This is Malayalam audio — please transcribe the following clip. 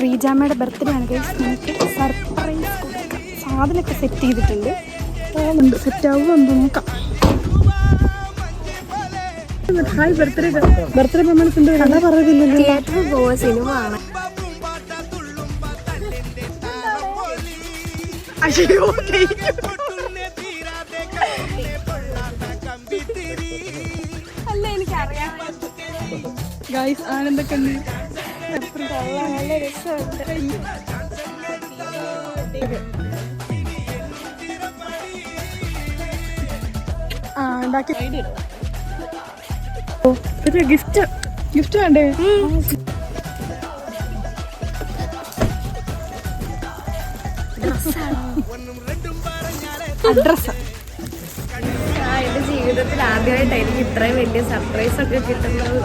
പ്രീജാമ്മയുടെ ബർത്ത്ഡേ ആണ് ഗൈസ്. നമുക്ക് സർപ്രൈസ് കൊടുക്കാം. സാധനമൊക്കെ സെറ്റ് ചെയ്തിട്ടുണ്ട്. പോകുന്നുണ്ട്, സെറ്റ് ആവുമോ എന്ന് നോക്കാം. ഹായ് ബർത്ത്ഡേ പെർഫോമൻസ് ഉണ്ട്. കഥ പറയുന്നില്ലല്ലോ. തിയേറ്ററിൽ പോവാ, സിനിമ ആണ്. അല്ല എനിക്കറിയാം ഗൈസ്. ആനന്ദൊക്കെ ഉണ്ട്. നല്ല രസമുണ്ട്. ഉണ്ടാക്കി ഗിഫ്റ്റ് ഗിഫ്റ്റ് വേണ്ടേ? അഡ്രസ്. എന്റെ ജീവിതത്തിൽ ആദ്യമായിട്ടാണ് എനിക്ക് ഇത്രയും വലിയ സർപ്രൈസ് ഒക്കെ കിട്ടുന്നത്.